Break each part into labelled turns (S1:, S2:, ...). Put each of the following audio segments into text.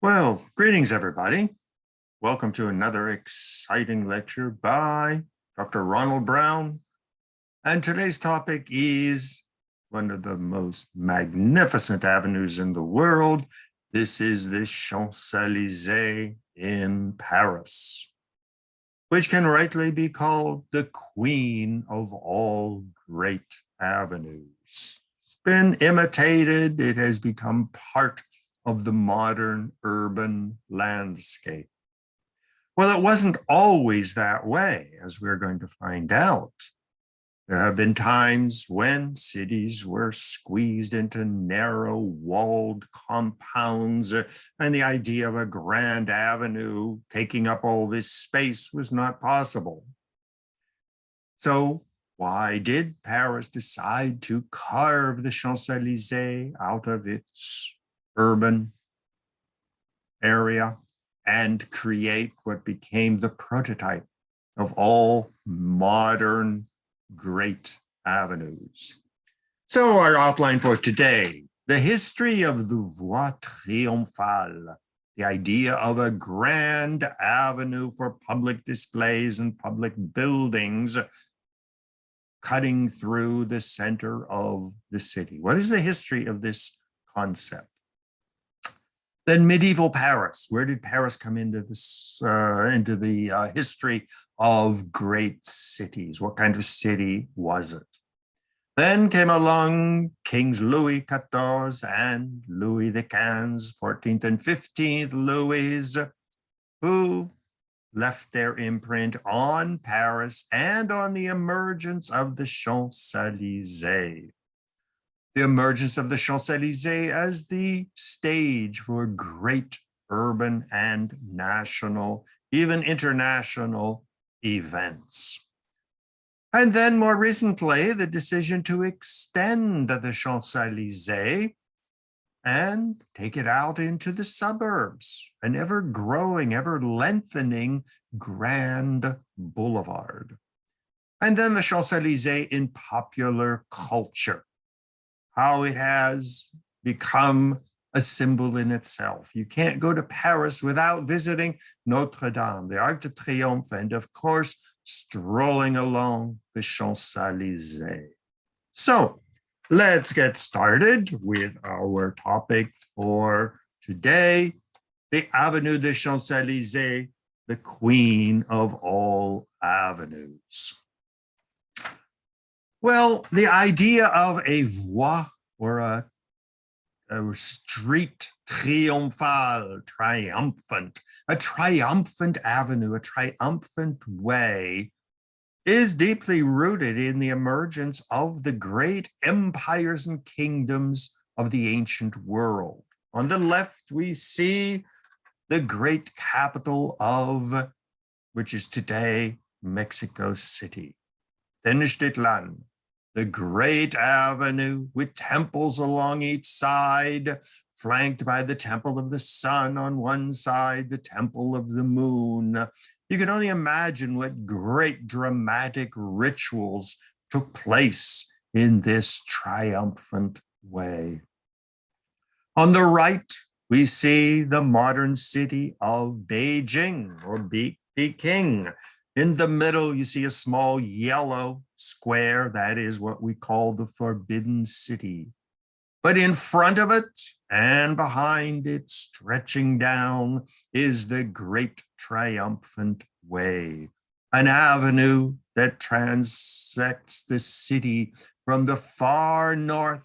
S1: Well, greetings, everybody. Welcome to another exciting lecture by Dr. Ronald Brown. And today's topic is one of the most magnificent avenues in the world. This is the Champs-Elysees in Paris, which can rightly be called the queen of all great avenues. It's been imitated. It has become part of the modern urban landscape. Well, it wasn't always that way, as we're going to find out. There have been times when cities were squeezed into narrow walled compounds, and the idea of a grand avenue taking up all this space was not possible. So why did Paris decide to carve the Champs-Elysees out of its urban area and create what became the prototype of all modern great avenues? So our outline for today, the history of the Voie Triomphale, the idea of a grand avenue for public displays and public buildings cutting through the center of the city. What is the history of this concept? Then medieval Paris. Where did Paris come into this, into the history of great cities? What kind of city was it? Then came along Kings Louis XIV and Louis XV, 14th and 15th Louis, who left their imprint on Paris and on the emergence of the Champs-Elysees. The emergence of the Champs-Elysees as the stage for great urban and national, even international events. And then more recently, the decision to extend the Champs-Elysees and take it out into the suburbs, an ever-growing, ever-lengthening grand boulevard. And then the Champs-Elysees in popular culture, how it has become a symbol in itself. You can't go to Paris without visiting Notre Dame, the Arc de Triomphe, and of course, strolling along the Champs-Elysees. So let's get started with our topic for today, the Avenue des Champs-Elysees, the queen of all avenues. Well, the idea of a voie or a street triomphal, triumphant, a triumphant avenue, a triumphant way is deeply rooted in the emergence of the great empires and kingdoms of the ancient world. On the left, we see the great capital of, which is today Mexico City, Tenochtitlan, the great avenue with temples along each side, flanked by the Temple of the Sun on one side, the Temple of the Moon. You can only imagine what great dramatic rituals took place in this triumphant way. On the right, we see the modern city of Beijing or Peking. In the middle, you see a small yellow square. That is what we call the Forbidden City. But in front of it and behind it, stretching down, is the Great Triumphant Way, an avenue that transects the city from the far north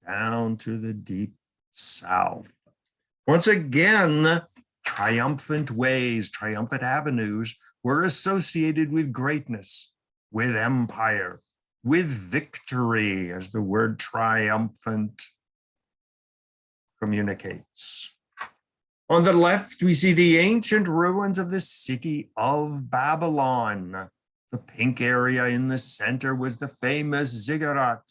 S1: down to the deep south. Once again, triumphant ways, triumphant avenues were associated with greatness, with empire, with victory, as the word triumphant communicates. On the left, we see the ancient ruins of the city of Babylon. The pink area in the center was the famous ziggurat,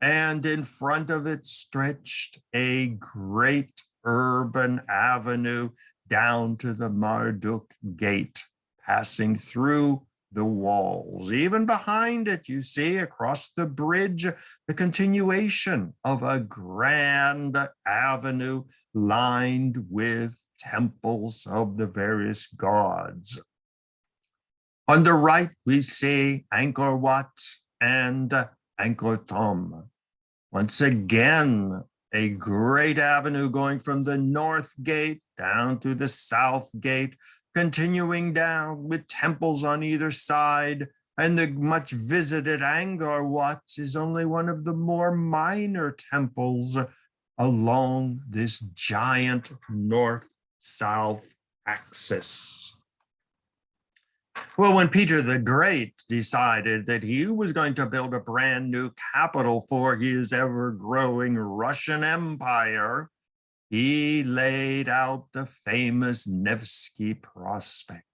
S1: and in front of it stretched a great urban avenue down to the Marduk Gate, passing through the walls. Even behind it, you see across the bridge, the continuation of a grand avenue lined with temples of the various gods. On the right, we see Angkor Wat and Angkor Thom. Once again, a great avenue going from the north gate down to the south gate, continuing down with temples on either side. And the much visited Angkor Wat is only one of the more minor temples along this giant north-south axis. Well, when Peter the Great decided that he was going to build a brand new capital for his ever-growing Russian Empire, he laid out the famous Nevsky Prospect,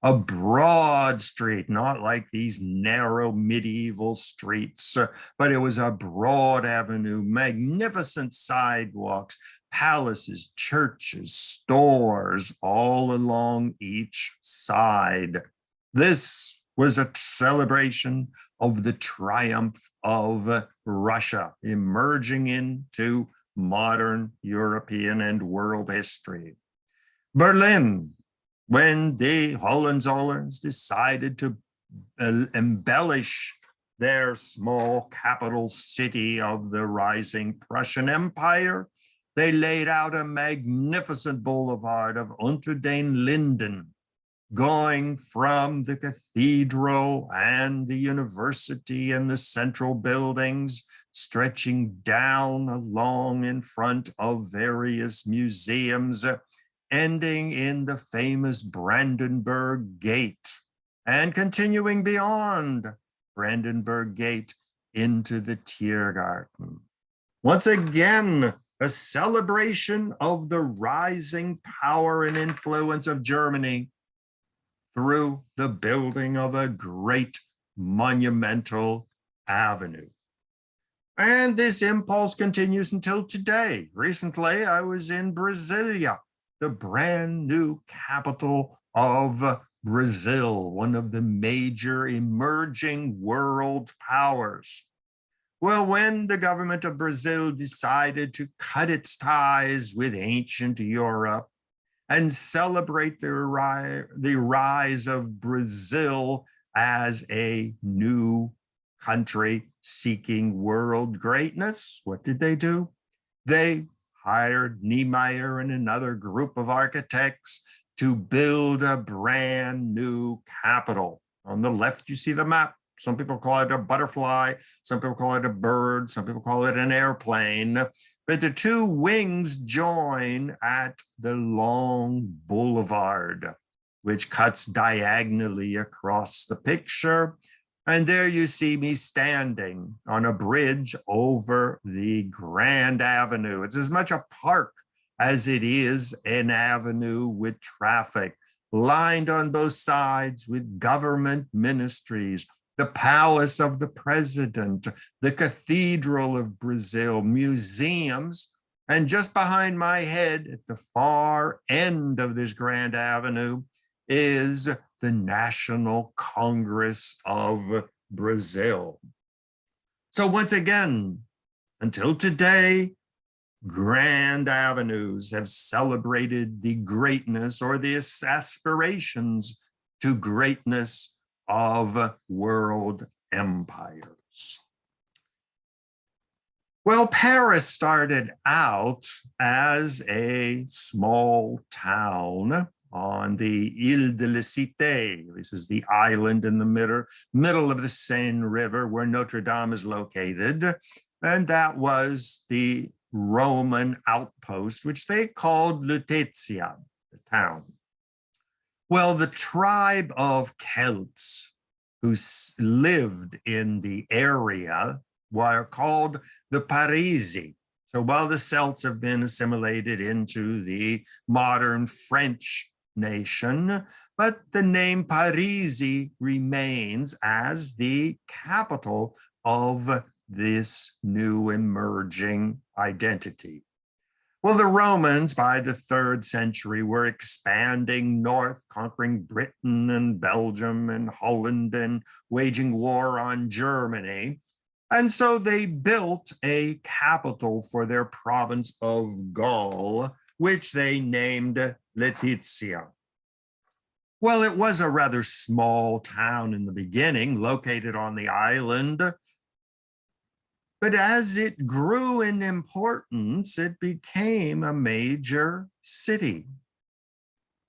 S1: a broad street, not like these narrow medieval streets, but it was a broad avenue, magnificent sidewalks, palaces, churches, stores, all along each side. This was a celebration of the triumph of Russia emerging into modern European and world history. Berlin, when the Hohenzollerns decided to embellish their small capital city of the rising Prussian Empire, they laid out a magnificent boulevard of Unter den Linden, going from the cathedral and the university and the central buildings, stretching down along in front of various museums, ending in the famous Brandenburg Gate, and continuing beyond Brandenburg Gate into the Tiergarten. Once again, a celebration of the rising power and influence of Germany through the building of a great monumental avenue. And this impulse continues until today. Recently, I was in Brasilia, the brand new capital of Brazil, one of the major emerging world powers. Well, when the government of Brazil decided to cut its ties with ancient Europe and celebrate the rise of Brazil as a new country seeking world greatness, what did they do? They hired Niemeyer and another group of architects to build a brand new capital. On the left, you see the map. Some people call it a butterfly, some people call it a bird, some people call it an airplane. But the two wings join at the long boulevard, which cuts diagonally across the picture. And there you see me standing on a bridge over the Grand Avenue. It's as much a park as it is an avenue with traffic, lined on both sides with government ministries, the palace of the president, the Cathedral of Brazil, museums, and just behind my head at the far end of this Grand Avenue is the National Congress of Brazil. So once again, until today, grand avenues have celebrated the greatness or the aspirations to greatness of world empires. Well, Paris started out as a small town on the Ile de la Cité. This is the island in the middle of the Seine River where Notre Dame is located. And that was the Roman outpost, which they called Lutetia, the town. Well, the tribe of Celts who lived in the area were called the Parisi. So while the Celts have been assimilated into the modern French nation, but the name Parisi remains as the capital of this new emerging identity. Well, the Romans by the 3rd century were expanding north, conquering Britain and Belgium and Holland and waging war on Germany. And so they built a capital for their province of Gaul, which they named Laetitia. Well, it was a rather small town in the beginning, located on the island. But as it grew in importance, it became a major city.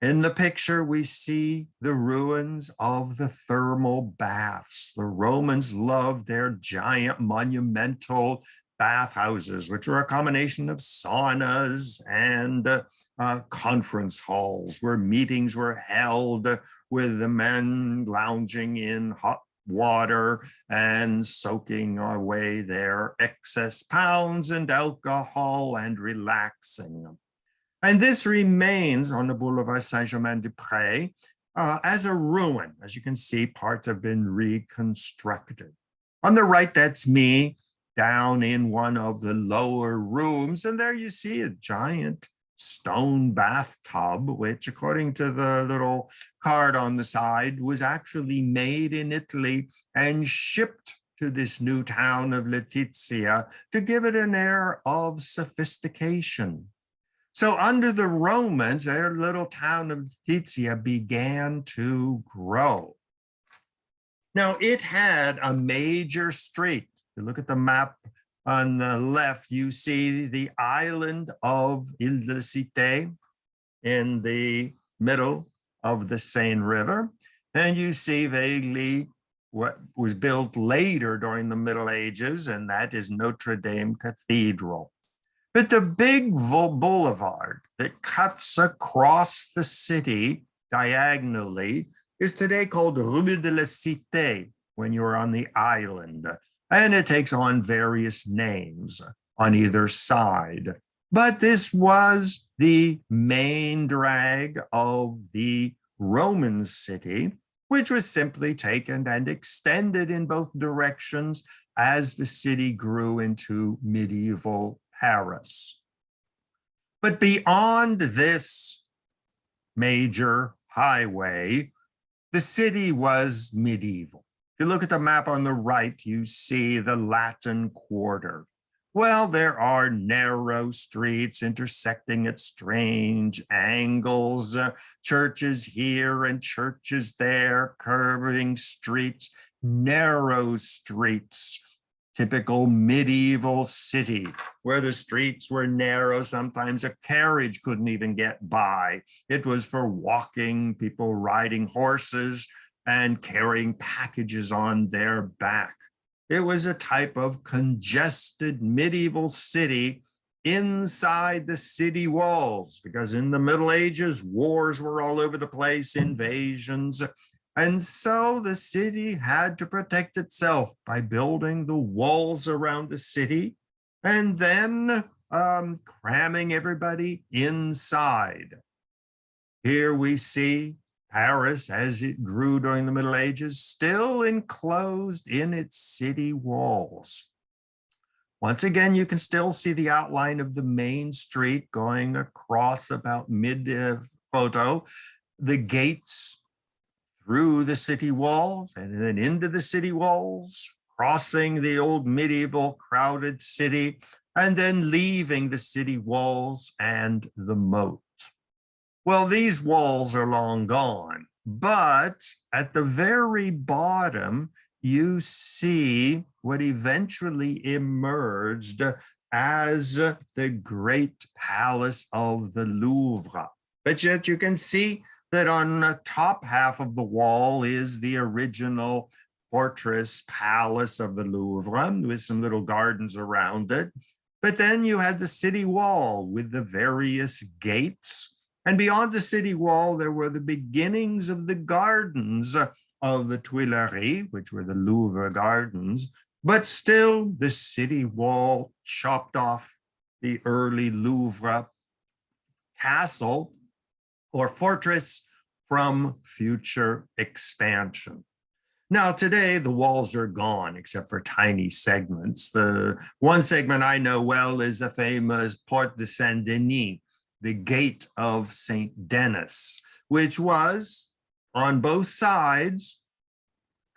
S1: In the picture, we see the ruins of the thermal baths. The Romans loved their giant monumental bathhouses, which were a combination of saunas and conference halls where meetings were held with the men lounging in hot water and soaking away their excess pounds and alcohol and relaxing. And this remains on the Boulevard Saint-Germain-des-Prés as a ruin. As you can see, parts have been reconstructed. On the right, that's me down in one of the lower rooms. And there you see a giant stone bathtub, which according to the little card on the side was actually made in Italy and shipped to this new town of Laetitia to give it an air of sophistication. So under the Romans, their little town of Laetitia began to grow. Now it had a major street. If you look at the map on the left, you see the island of Elysees in the middle of the Seine River. And you see vaguely what was built later during the Middle Ages, and that is Notre Dame Cathedral. But the big boulevard that cuts across the city diagonally is today called Rue de la Cité when you're on the island. And it takes on various names on either side. But this was the main drag of the Roman city, which was simply taken and extended in both directions as the city grew into medieval Paris. But beyond this major highway, the city was medieval. If you look at the map on the right, you see the Latin Quarter. Well, there are narrow streets intersecting at strange angles, churches here and churches there, curving streets, narrow streets, typical medieval city where the streets were narrow. Sometimes a carriage couldn't even get by. It was for walking, people riding horses and carrying packages on their back. It was a type of congested medieval city inside the city walls, because in the Middle Ages, wars were all over the place, invasions. And so the city had to protect itself by building the walls around the city and then cramming everybody inside. Here we see Paris, as it grew during the Middle Ages, still enclosed in its city walls. Once again, you can still see the outline of the main street going across about mid-photo, the gates through the city walls and then into the city walls, crossing the old medieval crowded city, and then leaving the city walls and the moat. Well, these walls are long gone, but at the very bottom, you see what eventually emerged as the great palace of the Louvre. But yet you can see that on the top half of the wall is the original fortress palace of the Louvre with some little gardens around it. But then you had the city wall with the various gates. And beyond the city wall, there were the beginnings of the gardens of the Tuileries, which were the Louvre gardens, but still the city wall chopped off the early Louvre castle or fortress from future expansion. Now, today, the walls are gone except for tiny segments. The one segment I know well is the famous Porte de Saint-Denis, the Gate of St. Denis, which was on both sides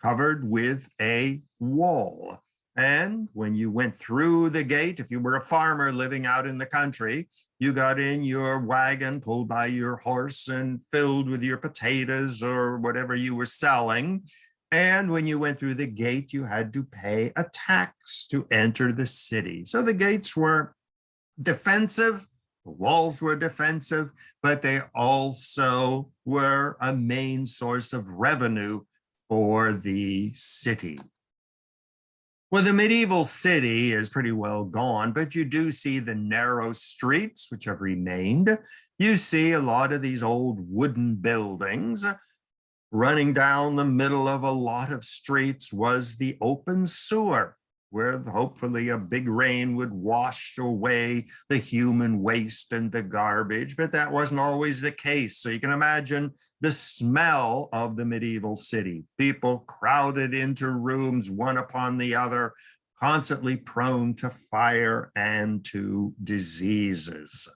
S1: covered with a wall. And when you went through the gate, if you were a farmer living out in the country, you got in your wagon pulled by your horse and filled with your potatoes or whatever you were selling. And when you went through the gate, you had to pay a tax to enter the city. So the gates were defensive, the walls were defensive, but they also were a main source of revenue for the city. Well, the medieval city is pretty well gone, but you do see the narrow streets, which have remained. You see a lot of these old wooden buildings. Running down the middle of a lot of streets was the open sewer, where hopefully a big rain would wash away the human waste and the garbage, but that wasn't always the case. So you can imagine the smell of the medieval city. People crowded into rooms, one upon the other, constantly prone to fire and to diseases.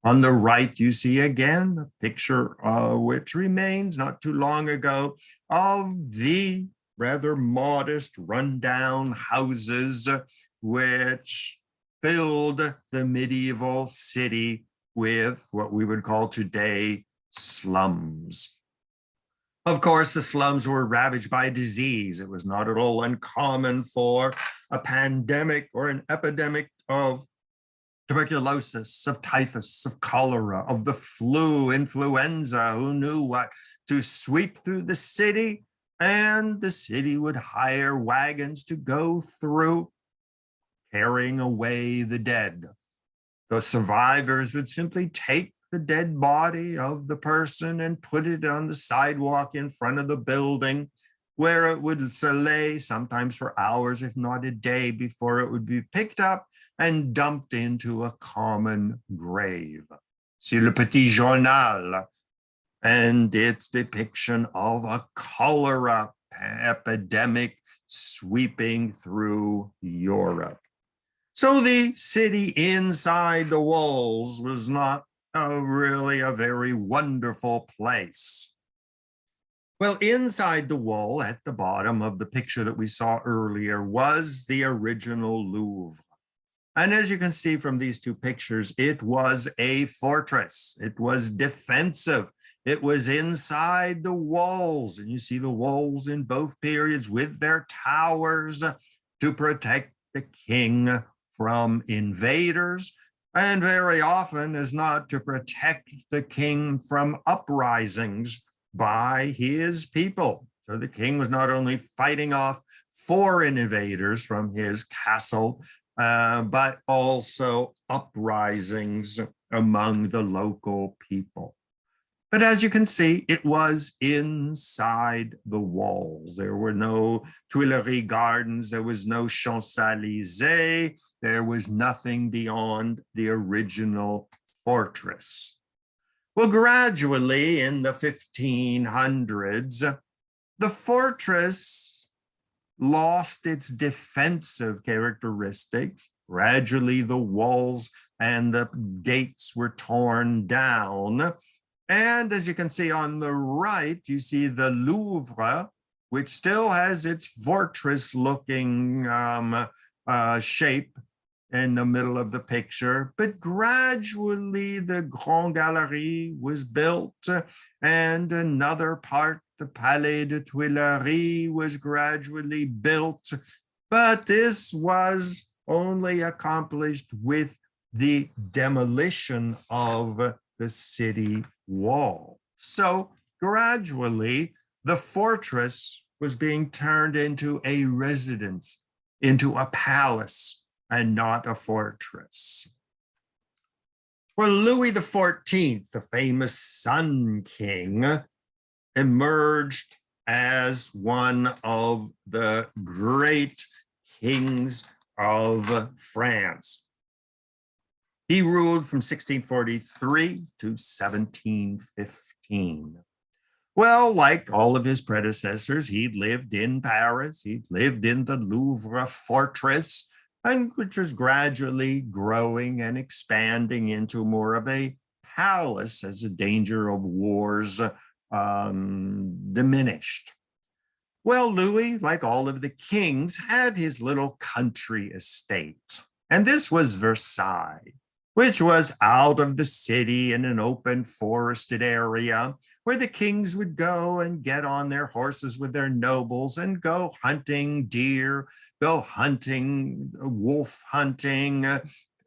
S1: On the right, you see again a picture which remains not too long ago of the rather modest rundown houses which filled the medieval city with what we would call today slums. Of course, the slums were ravaged by disease. It was not at all uncommon for a pandemic or an epidemic of tuberculosis, of typhus, of cholera, of the flu, influenza, who knew what, to sweep through the city, and the city would hire wagons to go through, carrying away the dead. The survivors would simply take the dead body of the person and put it on the sidewalk in front of the building, where it would lay sometimes for hours, if not a day, before it would be picked up and dumped into a common grave. C'est le Petit Journal and its depiction of a cholera epidemic sweeping through Europe. So the city inside the walls was not really a very wonderful place. Well, inside the wall at the bottom of the picture that we saw earlier was the original Louvre. And as you can see from these two pictures, it was a fortress. It was defensive. It was inside the walls. And you see the walls in both periods with their towers to protect the king from invaders, and very often as not to protect the king from uprisings by his people. So the king was not only fighting off foreign invaders from his castle, but also uprisings among the local people. But as you can see, it was inside the walls. There were no Tuileries gardens, there was no Champs-Elysees, there was nothing beyond the original fortress. Well, gradually in the 1500s, the fortress lost its defensive characteristics. Gradually, the walls and the gates were torn down. And as you can see on the right, you see the Louvre, which still has its fortress-looking shape in the middle of the picture, but gradually the Grand Gallery was built, and another part, the Palais de Tuileries, was gradually built, but this was only accomplished with the demolition of the city wall. So gradually, the fortress was being turned into a residence, into a palace, and not a fortress. Well, Louis XIV, the famous Sun King, emerged as one of the great kings of France. He ruled from 1643 to 1715. Well, like all of his predecessors, he'd lived in Paris, he'd lived in the Louvre fortress, and which was gradually growing and expanding into more of a palace as the danger of wars diminished. Well, Louis, like all of the kings, had his little country estate. And this was Versailles, which was out of the city in an open forested area where the kings would go and get on their horses with their nobles and go hunting deer, go hunting, wolf hunting,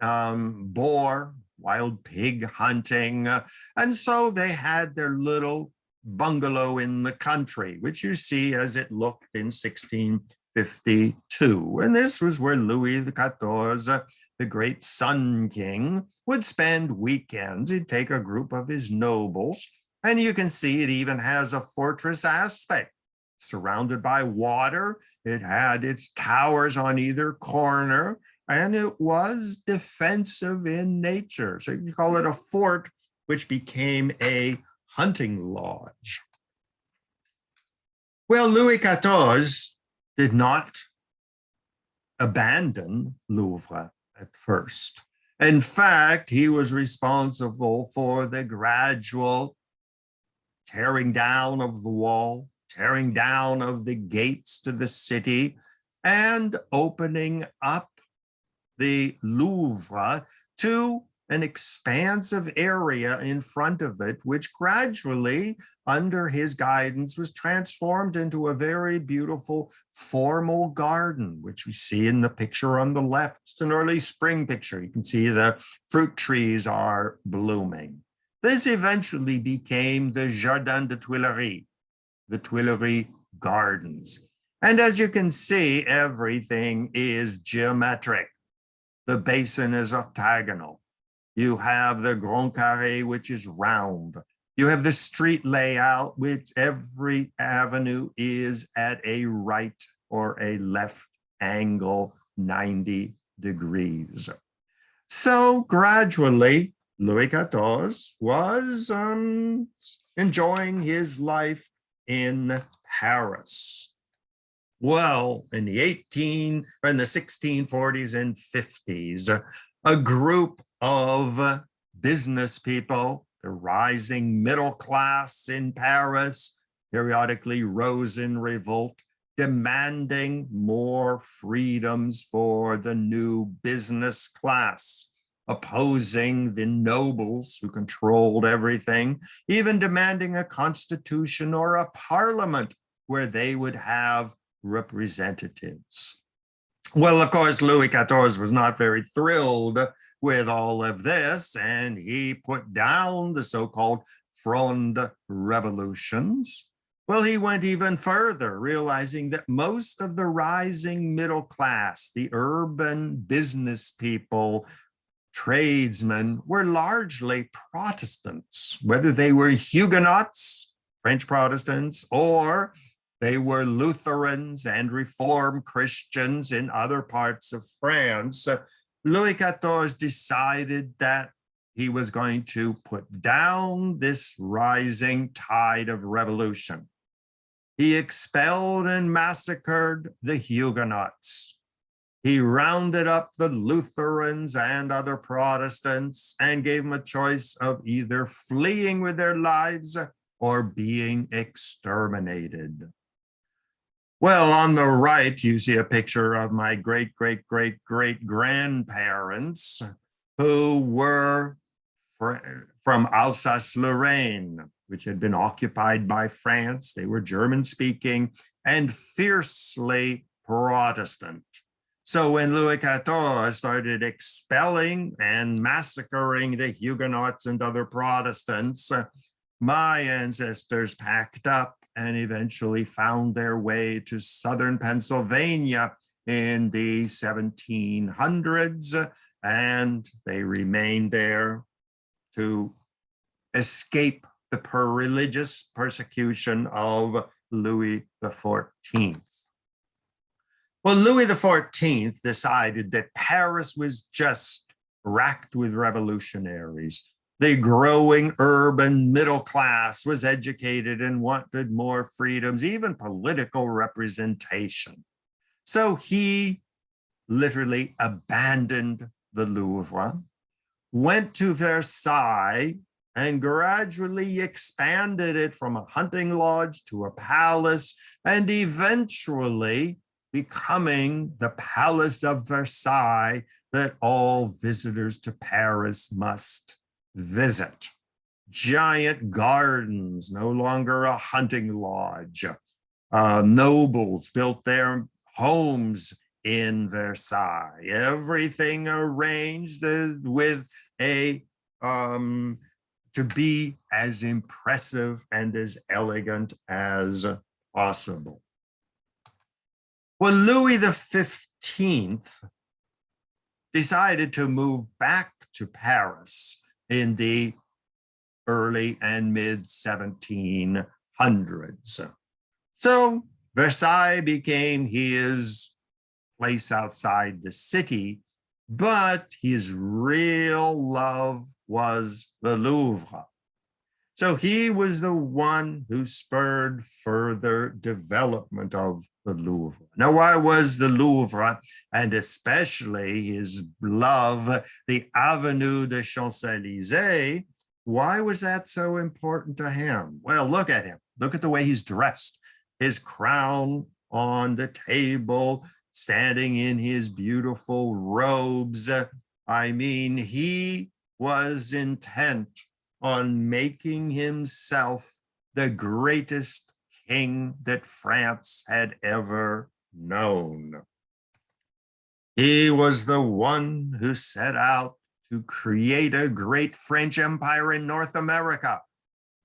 S1: boar, wild pig hunting. And so they had their little bungalow in the country, which you see as it looked in 1652. And this was where Louis XIV, the great Sun King, would spend weekends. He'd take a group of his nobles, and you can see it even has a fortress aspect. Surrounded by water, it had its towers on either corner, and it was defensive in nature. So you call it a fort, which became a hunting lodge. Well, Louis XIV did not abandon Louvre at first. In fact, he was responsible for the gradual tearing down of the wall, tearing down of the gates to the city, and opening up the Louvre to an expansive area in front of it, which gradually, under his guidance, was transformed into a very beautiful formal garden, which we see in the picture on the left. It's an early spring picture. You can see the fruit trees are blooming. This eventually became the Jardin de Tuileries, the Tuileries Gardens. And as you can see, everything is geometric. The basin is octagonal. You have the Grand Carré, which is round. You have the street layout, which every avenue is at a right or a left angle, 90 degrees. So gradually, Louis XIV was enjoying his life in Paris. Well, in the 1640s and 50s, a group of business people, the rising middle class in Paris, periodically rose in revolt, demanding more freedoms for the new business class, opposing the nobles who controlled everything, even demanding a constitution or a parliament where they would have representatives. Well, of course, Louis XIV was not very thrilled with all of this, and he put down the so-called Fronde revolutions. Well, he went even further, realizing that most of the rising middle class, the urban business people, tradesmen, were largely Protestants, whether they were Huguenots, French Protestants, or they were Lutherans and Reformed Christians in other parts of France. Louis XIV decided that he was going to put down this rising tide of revolution. He expelled and massacred the Huguenots. He rounded up the Lutherans and other Protestants and gave them a choice of either fleeing with their lives or being exterminated. Well, on the right, you see a picture of my great-great-great-great-grandparents who were from Alsace-Lorraine, which had been occupied by France. They were German-speaking and fiercely Protestant. So when Louis XIV started expelling and massacring the Huguenots and other Protestants, my ancestors packed up and eventually found their way to southern Pennsylvania in the 1700s, and they remained there to escape the religious persecution of Louis XIV. Well, Louis XIV decided that Paris was just racked with revolutionaries. The growing urban middle class was educated and wanted more freedoms, even political representation. So he literally abandoned the Louvre, went to Versailles, and gradually expanded it from a hunting lodge to a palace, and eventually becoming the Palace of Versailles that all visitors to Paris must visit. Giant gardens, no longer a hunting lodge. Nobles built their homes in Versailles. Everything arranged with a to be as impressive and as elegant as possible. Well, Louis XV decided to move back to Paris in the early and mid 1700s. So Versailles became his place outside the city, but his real love was the Louvre. So he was the one who spurred further development of the Louvre. Now, why was the Louvre, and especially his love, the Avenue des Champs-Elysees, why was that so important to him? Well, look at him. Look at the way he's dressed. His crown on the table, standing in his beautiful robes. I mean, he was intent on making himself the greatest king that France had ever known. He was the one who set out to create a great French empire in North America,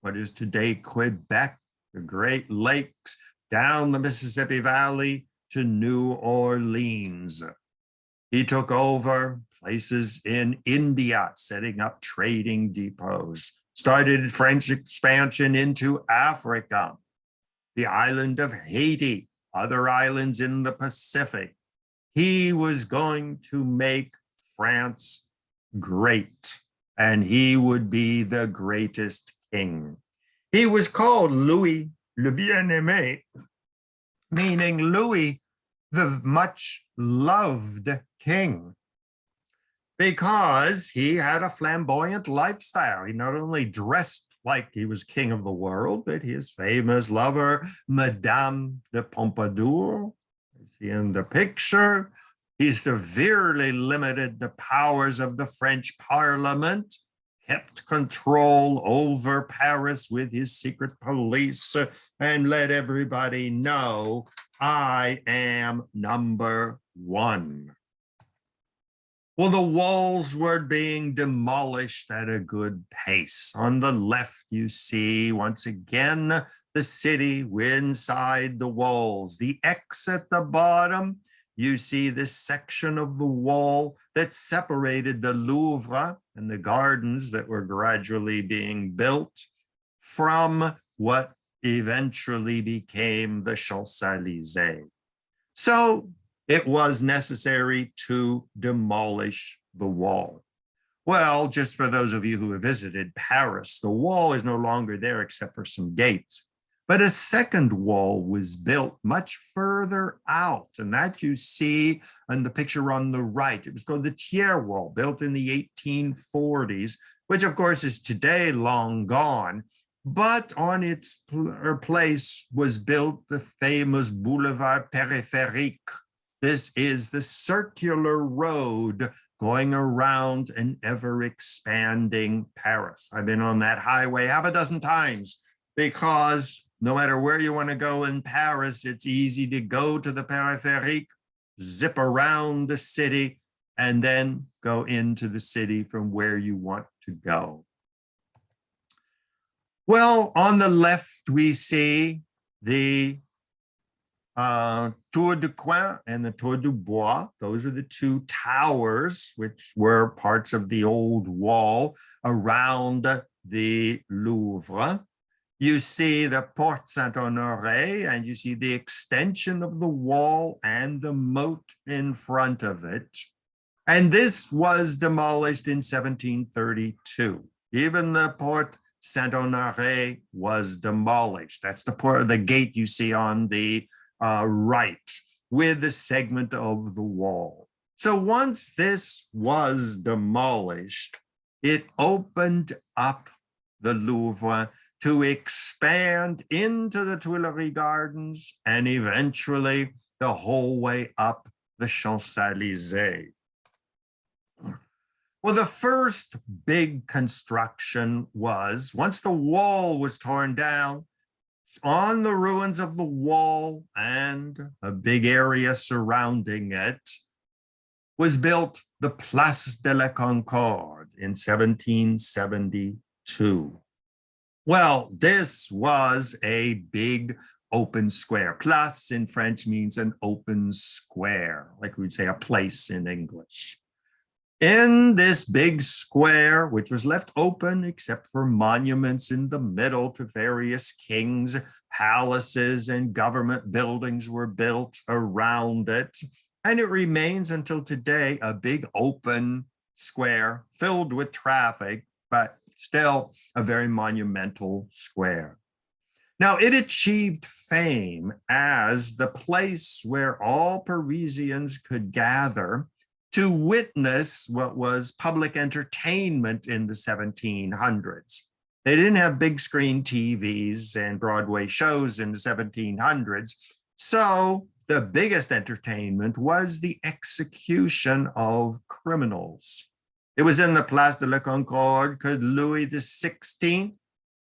S1: what is today Quebec, the Great Lakes, down the Mississippi Valley to New Orleans. He took over places in India, setting up trading depots, started French expansion into Africa, the island of Haiti, other islands in the Pacific. He was going to make France great, and he would be the greatest king. He was called Louis le Bien-Aimé, meaning Louis, the much loved king, because he had a flamboyant lifestyle. He not only dressed like he was king of the world, but his famous lover, Madame de Pompadour, in the picture, he severely limited the powers of the French Parliament, kept control over Paris with his secret police, and let everybody know, I am number one. Well, the walls were being demolished at a good pace. On the left, you see, once again, the city inside the walls. The X at the bottom, you see this section of the wall that separated the Louvre and the gardens that were gradually being built from what eventually became the Champs-Elysees. So it was necessary to demolish the wall. Well, just for those of you who have visited Paris, the wall is no longer there except for some gates. But a second wall was built much further out, and that you see in the picture on the right. It was called the Thiers Wall, built in the 1840s, which of course is today long gone. But on its place was built the famous Boulevard Périphérique. This is the circular road going around an ever-expanding Paris. I've been on that highway half a dozen times because no matter where you want to go in Paris, it's easy to go to the Périphérique, zip around the city, and then go into the city from where you want to go. Well, on the left, we see the Tour du Coin and the Tour du Bois. Those are the two towers, which were parts of the old wall around the Louvre. You see the Porte Saint-Honoré, and you see the extension of the wall and the moat in front of it. And this was demolished in 1732. Even the Porte Saint-Honoré was demolished. That's the part of the gate you see on the right with the segment of the wall. So once this was demolished, it opened up the Louvre to expand into the Tuileries Gardens and eventually the whole way up the Champs-Elysees. Well, the first big construction was, once the wall was torn down, on the ruins of the wall and a big area surrounding it, was built the Place de la Concorde in 1772. Well, this was a big open square. Place in French means an open square, like we'd say a place in English. In this big square, which was left open except for monuments in the middle to various kings, palaces, and government buildings were built around it. And it remains until today a big open square filled with traffic, but still a very monumental square. Now, it achieved fame as the place where all Parisians could gather to witness what was public entertainment in the 1700s. They didn't have big screen TVs and Broadway shows in the 1700s, so the biggest entertainment was the execution of criminals. It was in the Place de la Concorde that Louis XVI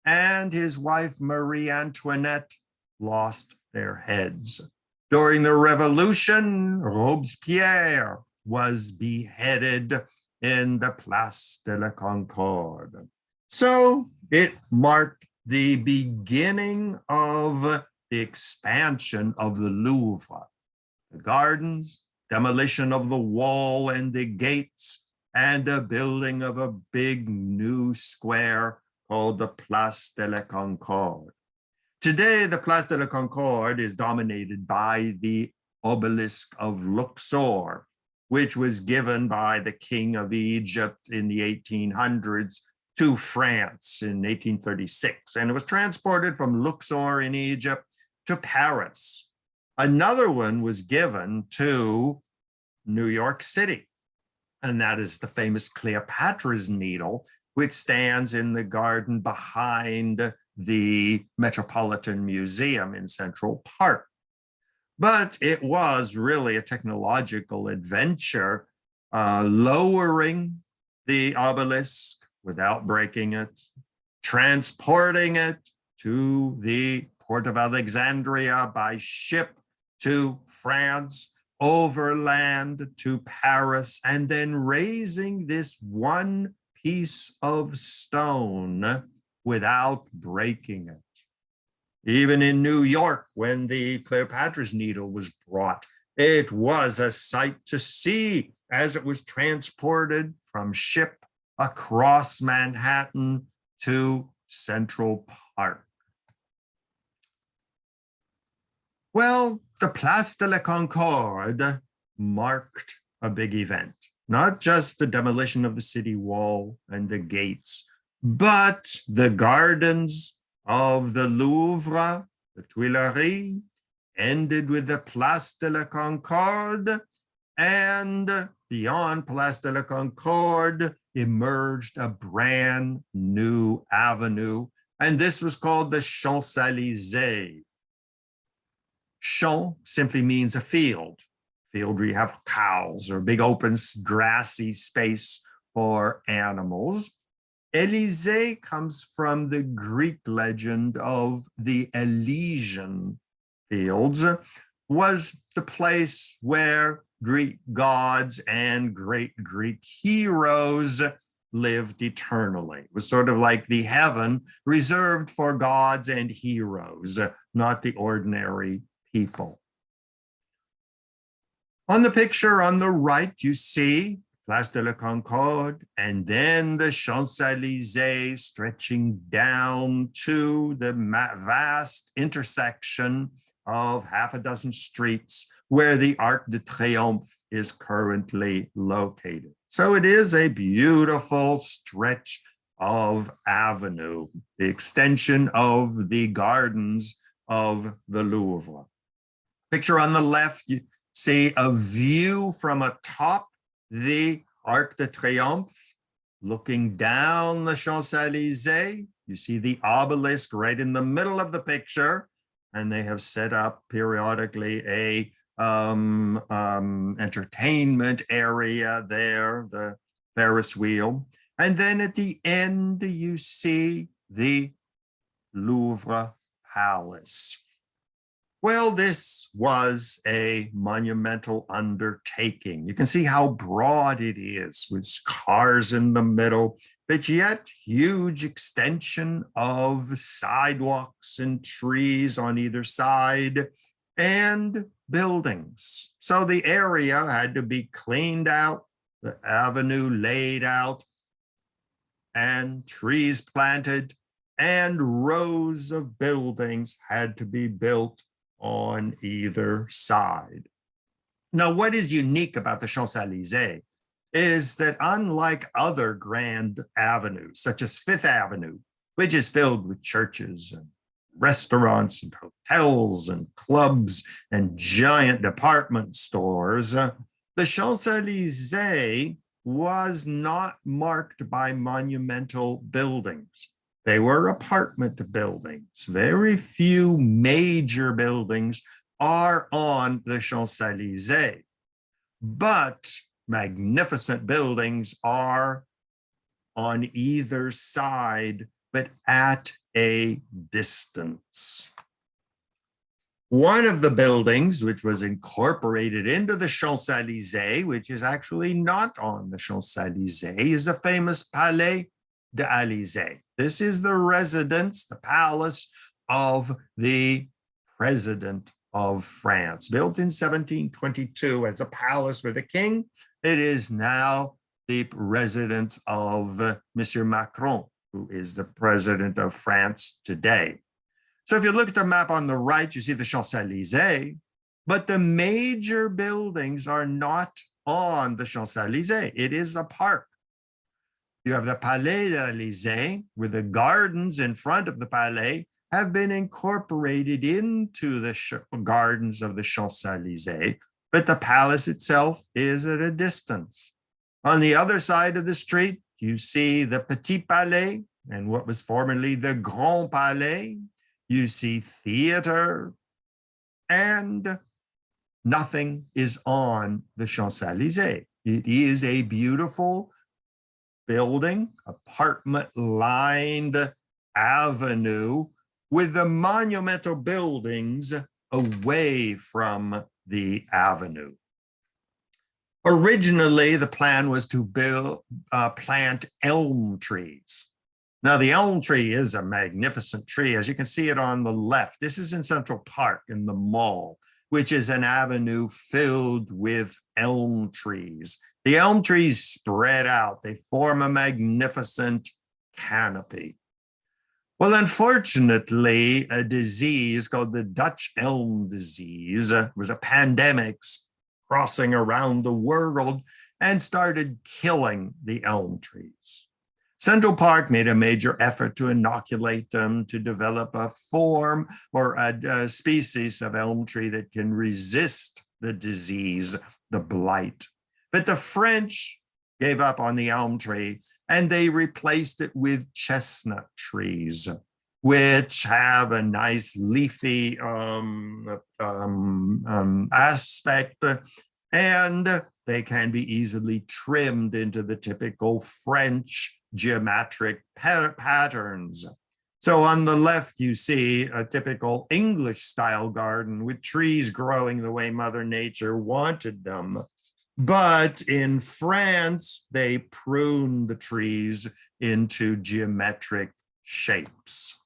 S1: and his wife Marie Antoinette lost their heads. During the Revolution, Robespierre was beheaded in the Place de la Concorde. So it marked the beginning of the expansion of the Louvre, the gardens, demolition of the wall and the gates, and the building of a big new square called the Place de la Concorde. Today, the Place de la Concorde is dominated by the obelisk of Luxor, which was given by the King of Egypt in the 1800s to France in 1836. And it was transported from Luxor in Egypt to Paris. Another one was given to New York City, and that is the famous Cleopatra's Needle, which stands in the garden behind the Metropolitan Museum in Central Park. But it was really a technological adventure, lowering the obelisk without breaking it, transporting it to the port of Alexandria by ship to France, overland to Paris, and then raising this one piece of stone without breaking it. Even in New York, when the Cleopatra's Needle was brought, it was a sight to see as it was transported from ship across Manhattan to Central Park. Well, the Place de la Concorde marked a big event, not just the demolition of the city wall and the gates, but the gardens of the Louvre, the Tuileries, ended with the Place de la Concorde, and beyond Place de la Concorde emerged a brand new avenue, and this was called the Champs-Elysees. Champs simply means a field where you have cows or big open grassy space for animals. Élysée comes from the Greek legend of the Elysian fields, was the place where Greek gods and great Greek heroes lived eternally. It was sort of like the heaven reserved for gods and heroes, not the ordinary people. On the picture on the right, you see Place de la Concorde, and then the Champs-Elysees stretching down to the vast intersection of half a dozen streets where the Arc de Triomphe is currently located. So it is a beautiful stretch of Avenue, the extension of the gardens of the Louvre. Picture on the left, you see a view from atop the Arc de Triomphe, looking down the Champs-Elysees. You see the obelisk right in the middle of the picture, and they have set up periodically a entertainment area there, the Ferris wheel. And then at the end, you see the Louvre Palace. Well, this was a monumental undertaking. You can see how broad it is with cars in the middle, but yet huge extension of sidewalks and trees on either side and buildings. So the area had to be cleaned out, the avenue laid out, and trees planted, and rows of buildings had to be built on either side. Now, what is unique about the Champs-Elysees is that unlike other grand avenues, such as Fifth Avenue, which is filled with churches and restaurants and hotels and clubs and giant department stores, the Champs-Elysees was not marked by monumental buildings. They were apartment buildings. Very few major buildings are on the Champs-Elysees, but magnificent buildings are on either side, but at a distance. One of the buildings, which was incorporated into the Champs-Elysees, which is actually not on the Champs-Elysees, is a famous Palais De Alizei. This is the residence, the palace of the president of France, built in 1722 as a palace for the king. It is now the residence of Monsieur Macron, who is the president of France today. So if you look at the map on the right, you see the Champs-Elysees, but the major buildings are not on the Champs-Elysees. It is a park. You have the Palais De Alizei, where the gardens in front of the Palais have been incorporated into the gardens of the Champs-Elysees, but the palace itself is at a distance. On the other side of the street, you see the Petit Palais and what was formerly the Grand Palais. You see theater, and nothing is on the Champs-Elysees. It is a beautiful building, apartment-lined avenue with the monumental buildings away from the avenue. Originally, the plan was to plant elm trees. Now, the elm tree is a magnificent tree, as you can see it on the left. This is in Central Park in the mall, which is an avenue filled with elm trees. The elm trees spread out. They form a magnificent canopy. Well, unfortunately, a disease called the Dutch elm disease was a pandemic crossing around the world and started killing the elm trees. Central Park made a major effort to inoculate them, to develop a form or a species of elm tree that can resist the disease, the blight. But the French gave up on the elm tree and they replaced it with chestnut trees, which have a nice leafy aspect, and they can be easily trimmed into the typical French geometric patterns. So on the left, you see a typical English style garden with trees growing the way Mother Nature wanted them. But in France, they pruned the trees into geometric shapes.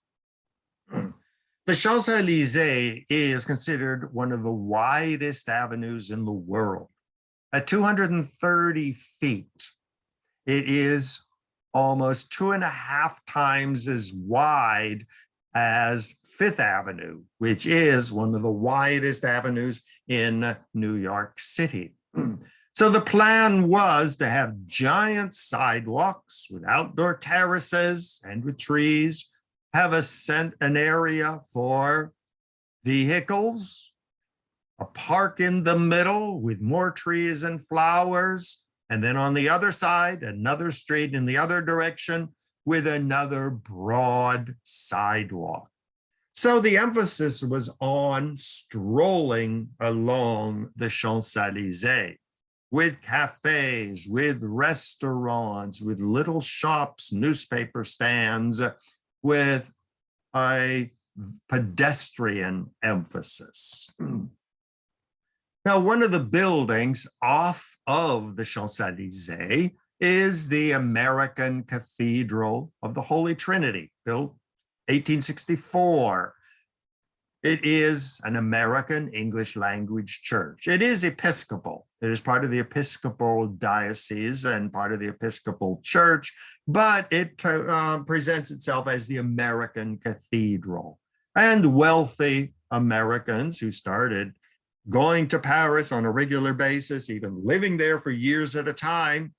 S1: The Champs-Elysees is considered one of the widest avenues in the world. At 230 feet, it is almost 2.5 times as wide as Fifth Avenue, which is one of the widest avenues in New York City. So the plan was to have giant sidewalks with outdoor terraces and with trees, have an area for vehicles, a park in the middle with more trees and flowers, and then on the other side, another street in the other direction with another broad sidewalk. So the emphasis was on strolling along the Champs-Elysees with cafes, with restaurants, with little shops, newspaper stands, with a pedestrian emphasis. Now, one of the buildings off of the Champs-Elysees is the American Cathedral of the Holy Trinity, built 1864. It is an American English language church. It is Episcopal. It is part of the Episcopal diocese and part of the Episcopal church, but it presents itself as the American Cathedral. And wealthy Americans who started going to Paris on a regular basis, even living there for years at a time,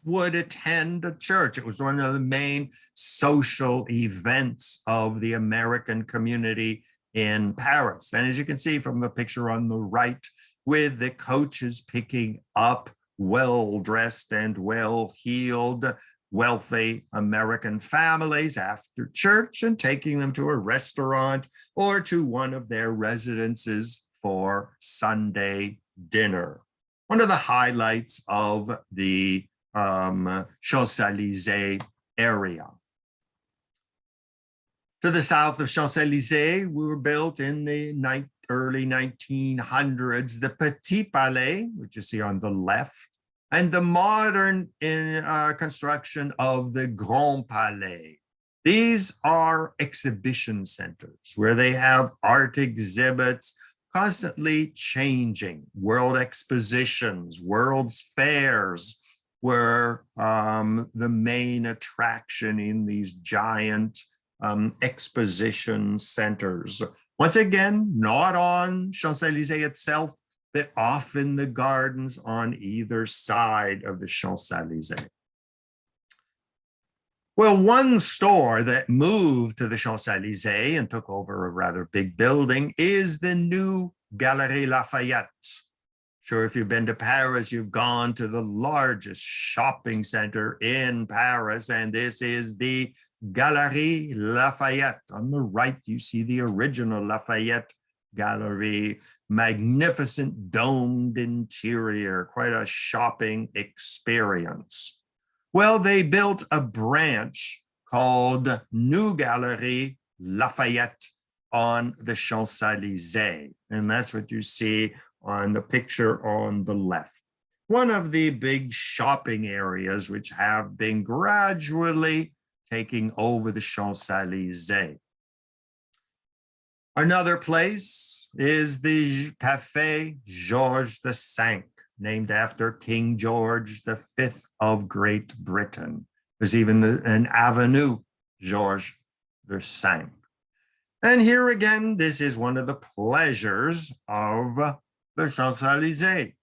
S1: would attend a church. It was one of the main social events of the American community in Paris. And as you can see from the picture on the right, with the coaches picking up well-dressed and well-heeled, wealthy American families after church and taking them to a restaurant or to one of their residences for Sunday dinner. One of the highlights of the Champs-Elysees area. To the south of Champs-Elysees, we were built in the early 1900s, the Petit Palais, which you see on the left, and the modern construction of the Grand Palais. These are exhibition centers where they have art exhibits, constantly changing, world expositions, world's fairs, were the main attraction in these giant exposition centers. Once again, not on Champs-Elysees itself, but off in the gardens on either side of the Champs-Elysees. Well, one store that moved to the Champs-Elysees and took over a rather big building is the new Galerie Lafayette. Sure, if you've been to Paris, you've gone to the largest shopping center in Paris, and this is the Galerie Lafayette. On the right, you see the original Lafayette Gallery, magnificent domed interior, quite a shopping experience. Well, they built a branch called New Galerie Lafayette on the Champs-Elysees, and that's what you see on the picture on the left. One of the big shopping areas which have been gradually taking over the Champs-Elysees. Another place is the Café Georges the Sank, named after King George V of Great Britain. There's even an avenue, Georges the Sank. And here again, this is one of the pleasures of the Champs-Elysees,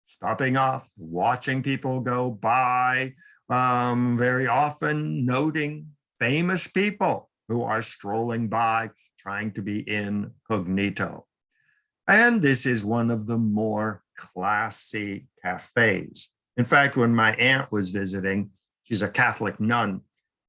S1: stopping off, watching people go by, very often noting famous people who are strolling by, trying to be incognito. And this is one of the more classy cafes. In fact, when my aunt was visiting, she's a Catholic nun,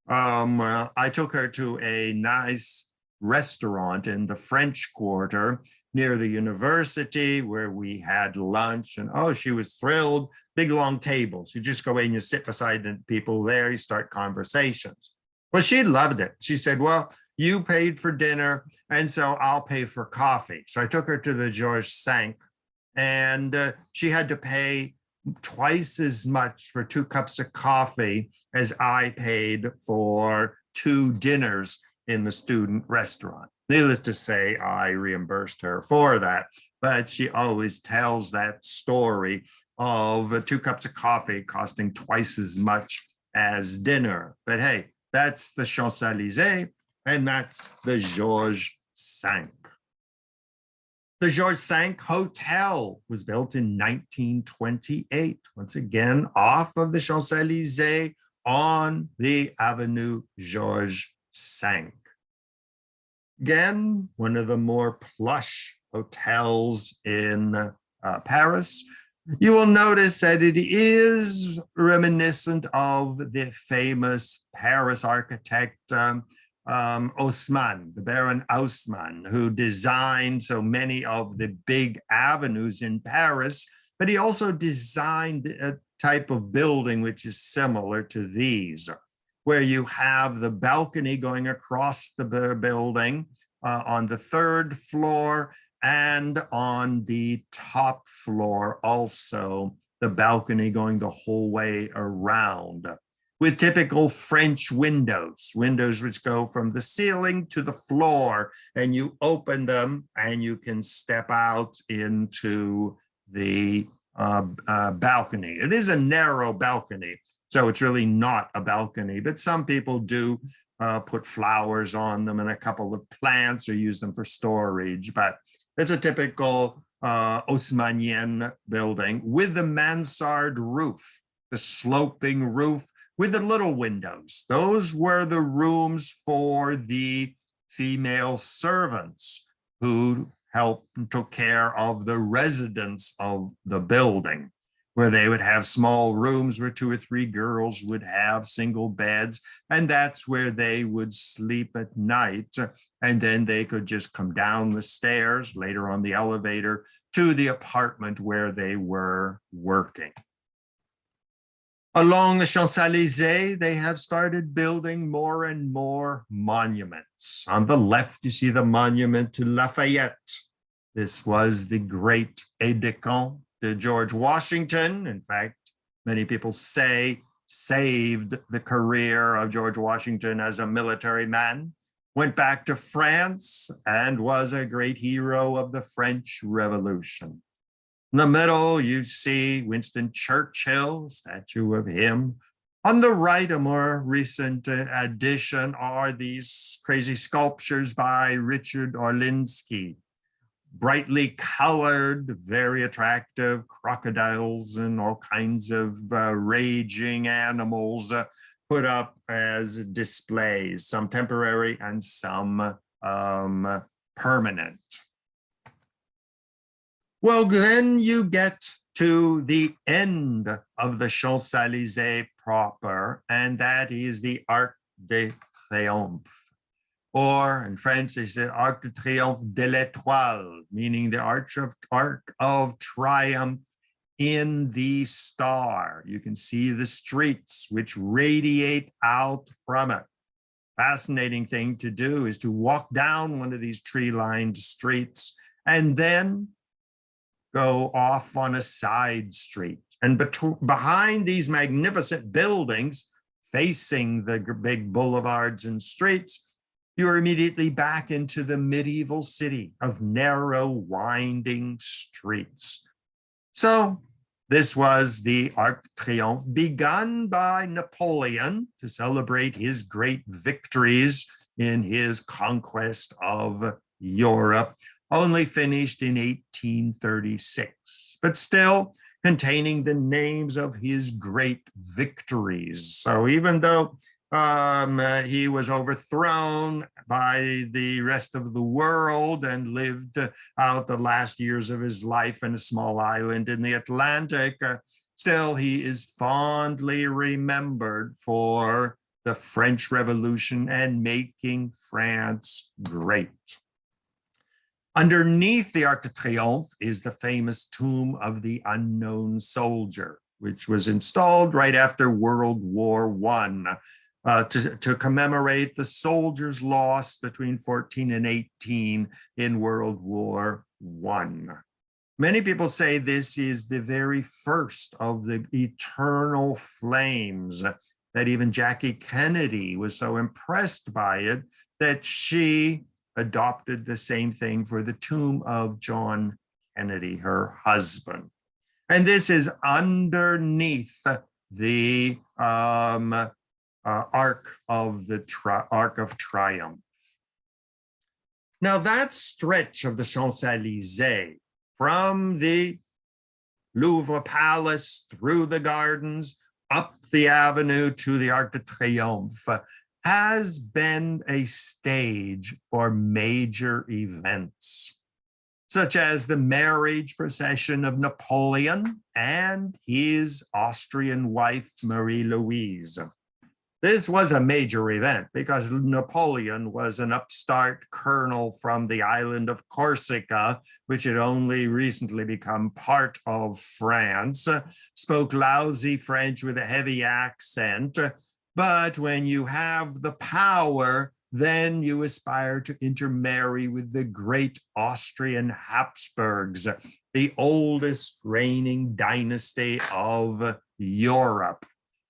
S1: I took her to a nice restaurant in the French Quarter near the university where we had lunch, and oh, she was thrilled. Big long tables. You just go in, you sit beside the people there, you start conversations. Well, she loved it. She said, well, you paid for dinner, and so I'll pay for coffee. So I took her to the Georges Sank, and she had to pay twice as much for 2 cups of coffee as I paid for 2 dinners in the student restaurant. Needless to say, I reimbursed her for that, but she always tells that story of 2 cups of coffee costing twice as much as dinner. But hey, that's the Champs-Elysees, and that's the Georges Sank. The Georges Sank Hotel was built in 1928, once again off of the Champs-Elysees on the Avenue Georges Sank. Again, one of the more plush hotels in Paris. You will notice that it is reminiscent of the famous Paris architect Haussmann, the Baron Haussmann, who designed so many of the big avenues in Paris, but he also designed a type of building which is similar to these, where you have the balcony going across the building on the third floor, and on the top floor also the balcony going the whole way around, with typical French windows which go from the ceiling to the floor, and you open them and you can step out into the balcony. It is a narrow balcony, so it's really not a balcony, but some people do put flowers on them and a couple of plants or use them for storage. But it's a typical Haussmannian building with the mansard roof, the sloping roof with the little windows. Those were the rooms for the female servants who helped and took care of the residents of the building, where they would have small rooms where 2 or 3 girls would have single beds, and that's where they would sleep at night. And then they could just come down the stairs, later on the elevator, to the apartment where they were working. Along the Champs-Elysees, they have started building more and more monuments. On the left, you see the monument to Lafayette. This was the great aide-de-camp to George Washington. In fact, many people say saved the career of George Washington as a military man. Went back to France and was a great hero of the French Revolution. In the middle, you see Winston Churchill, statue of him. On the right, a more recent addition are these crazy sculptures by Richard Orlinski. Brightly colored, very attractive crocodiles and all kinds of raging animals put up as displays, some temporary and some permanent. Well, then you get to the end of the Champs-Elysees proper, and that is the Arc de Triomphe. Or in French, they say Arc de Triomphe de l'Étoile, meaning the Arc of Triumph in the star. You can see the streets which radiate out from it. Fascinating thing to do is to walk down one of these tree-lined streets and then go off on a side street. And behind these magnificent buildings, facing the big boulevards and streets, you're immediately back into the medieval city of narrow, winding streets. So this was the Arc de Triomphe, begun by Napoleon to celebrate his great victories in his conquest of Europe, only finished in 1836, but still containing the names of his great victories. So even though he was overthrown by the rest of the world and lived out the last years of his life in a small island in the Atlantic, still he is fondly remembered for the French Revolution and making France great. Underneath the Arc de Triomphe is the famous Tomb of the Unknown Soldier, which was installed right after World War I to commemorate the soldiers lost between 14 and 18 in World War I. Many people say this is the very first of the eternal flames, that even Jackie Kennedy was so impressed by it that she adopted the same thing for the tomb of John Kennedy, her husband. And this is underneath the Arc of Triumph. Now that stretch of the Champs-Élysées from the Louvre Palace through the gardens, up the avenue to the Arc de Triomphe, has been a stage for major events, such as the marriage procession of Napoleon and his Austrian wife, Marie-Louise. This was a major event because Napoleon was an upstart colonel from the island of Corsica, which had only recently become part of France, spoke lousy French with a heavy accent. But when you have the power, then you aspire to intermarry with the great Austrian Habsburgs, the oldest reigning dynasty of Europe.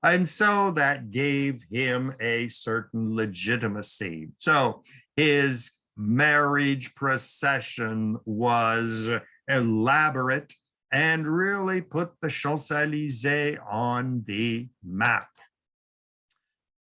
S1: And so that gave him a certain legitimacy. So his marriage procession was elaborate and really put the Champs-Élysées on the map.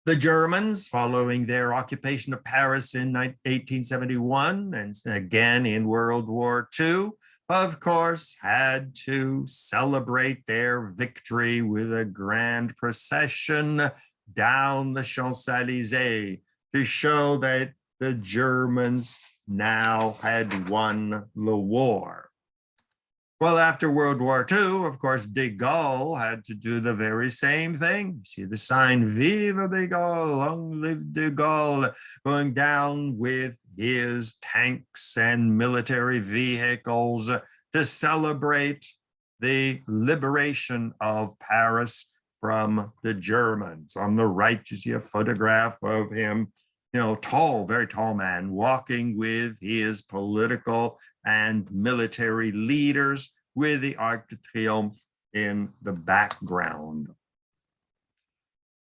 S1: The Germans, following their occupation of Paris in 1871 and again in World War II, of course, had to celebrate their victory with a grand procession down the Champs-Élysées to show that the Germans now had won the war. Well, after World War II, of course, de Gaulle had to do the very same thing. See the sign, Vive de Gaulle, long live de Gaulle, going down with his tanks and military vehicles to celebrate the liberation of Paris from the Germans. On the right, you see a photograph of him, tall, very tall man, walking with his political and military leaders with the Arc de Triomphe in the background.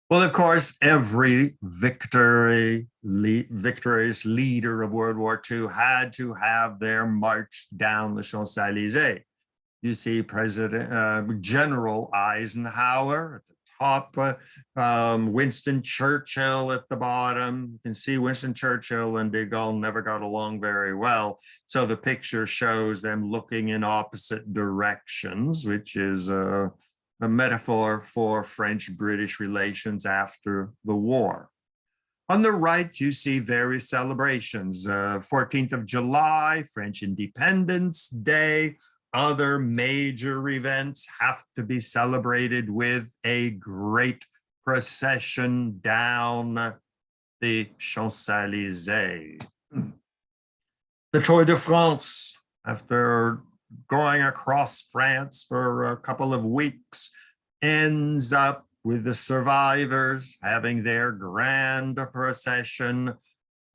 S1: Well, of course, every victorious leader of World War II had to have their march down the Champs-Élysées. You see General Eisenhower at the top, Winston Churchill at the bottom. You can see Winston Churchill and de Gaulle never got along very well. So the picture shows them looking in opposite directions, which is a metaphor for French-British relations after the war. On the right, you see various celebrations. 14th of July, French Independence Day. Other major events have to be celebrated with a great procession down the Champs-Élysées. The Tour de France, after going across France for a couple of weeks, ends up with the survivors having their grand procession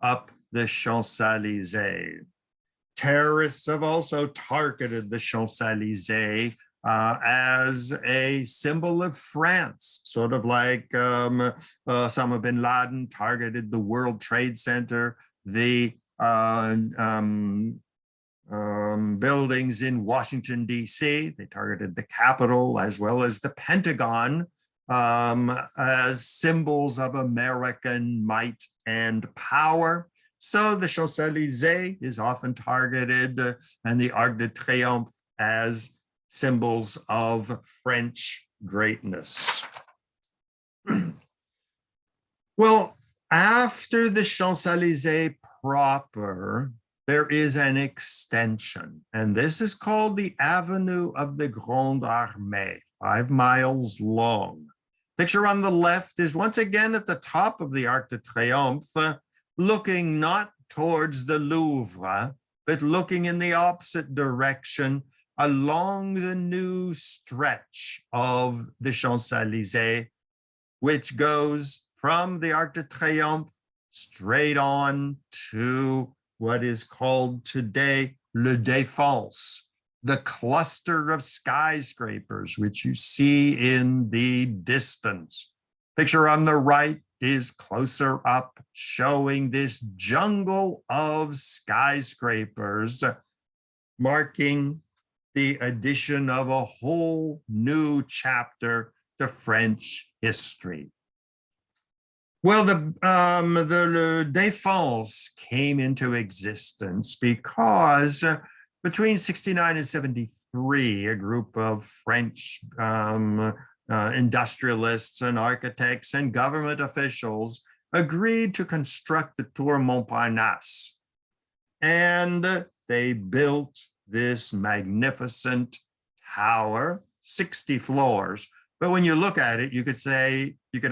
S1: up the Champs-Élysées. Terrorists have also targeted the Champs-Élysées as a symbol of France, sort of like Osama bin Laden targeted the World Trade Center, the buildings in Washington, D.C. They targeted the Capitol as well as the Pentagon as symbols of American might and power. So the Champs-Élysées is often targeted and the Arc de Triomphe as symbols of French greatness. Well, after the Champs-Élysées proper, there is an extension, and this is called the Avenue of the Grande Armée, 5 miles long. Picture on the left is once again at the top of the Arc de Triomphe, looking not towards the Louvre, but looking in the opposite direction along the new stretch of the Champs-Élysées, which goes from the Arc de Triomphe straight on to what is called today Le Défense, the cluster of skyscrapers, which you see in the distance. Picture on the right is closer up, showing this jungle of skyscrapers, marking the addition of a whole new chapter to French history. Well, the Défense came into existence because between 69 and 73, a group of French industrialists and architects and government officials agreed to construct the Tour Montparnasse. And they built this magnificent tower, 60 floors. But when you look at it, you could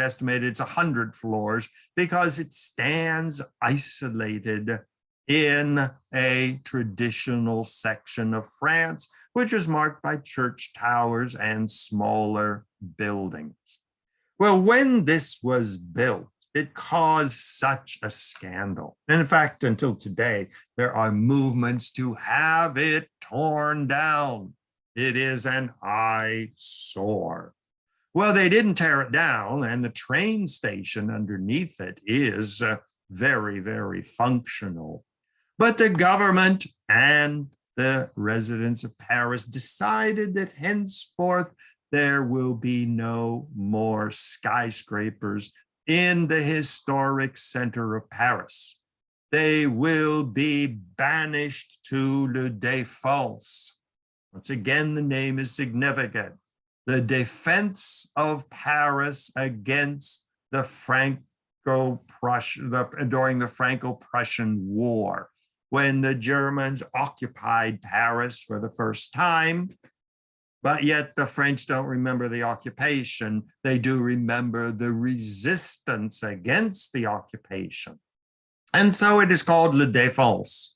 S1: estimate it's 100 floors because it stands isolated in a traditional section of France, which is marked by church towers and smaller buildings. Well, when this was built, it caused such a scandal. And in fact, until today, there are movements to have it torn down. It is an eyesore. Well, they didn't tear it down, and the train station underneath it is very, very functional. But the government and the residents of Paris decided that henceforth there will be no more skyscrapers in the historic center of Paris. They will be banished to Le Défense. Once again, the name is significant. The defense of Paris against the during the Franco-Prussian War, when the Germans occupied Paris for the first time. But yet the French don't remember the occupation. They do remember the resistance against the occupation. And so it is called Le Défense.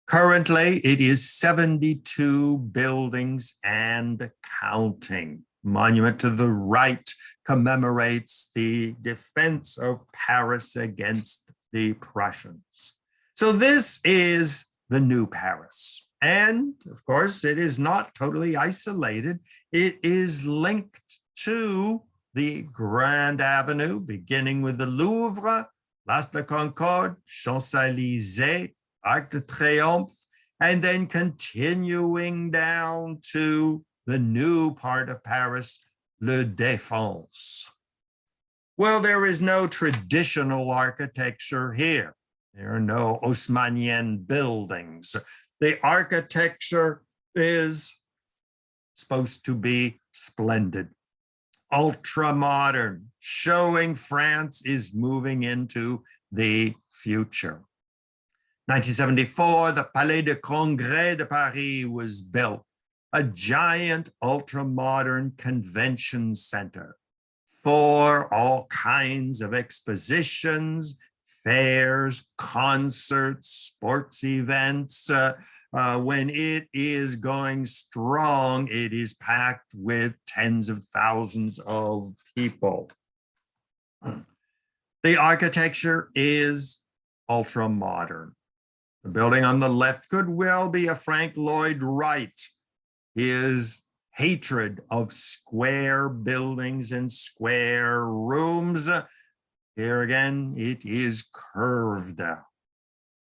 S1: Currently, it is 72 buildings and counting. Monument to the right commemorates the defense of Paris against the Prussians. So this is the new Paris. And of course, it is not totally isolated. It is linked to the Grand Avenue, beginning with the Louvre, Place de Concorde, Champs-Elysees, Arc de Triomphe, and then continuing down to the new part of Paris, Le Défense. Well, there is no traditional architecture here. There are no Haussmannian buildings. The architecture is supposed to be splendid, ultra-modern, showing France is moving into the future. 1974, the Palais de Congrès de Paris was built, a giant ultra-modern convention center for all kinds of expositions, fairs, concerts, sports events. When it is going strong, it is packed with tens of thousands of people. The architecture is ultra-modern. The building on the left could well be a Frank Lloyd Wright. His hatred of square buildings and square rooms. Here again, it is curved.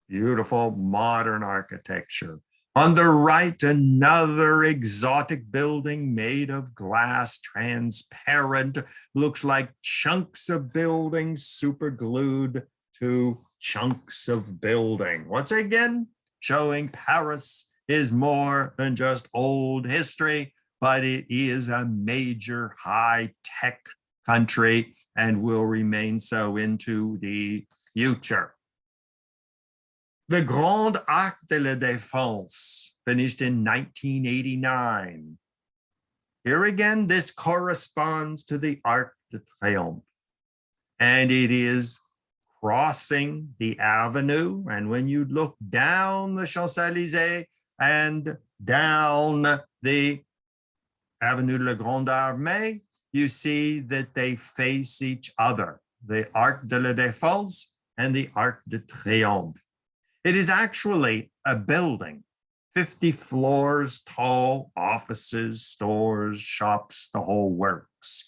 S1: Beautiful modern architecture. On the right, another exotic building made of glass, transparent, looks like chunks of buildings super glued to chunks of building. Once again, showing Paris is more than just old history, but it is a major high-tech country and will remain so into the future. The Grand Arc de la Défense finished in 1989. Here again, this corresponds to the Arc de Triomphe, and it is crossing the avenue. And when you look down the Champs-Elysees and down the Avenue de la Grande Armée, you see that they face each other, the Arc de la Défense and the Arc de Triomphe. It is actually a building, 50 floors tall, offices, stores, shops, the whole works.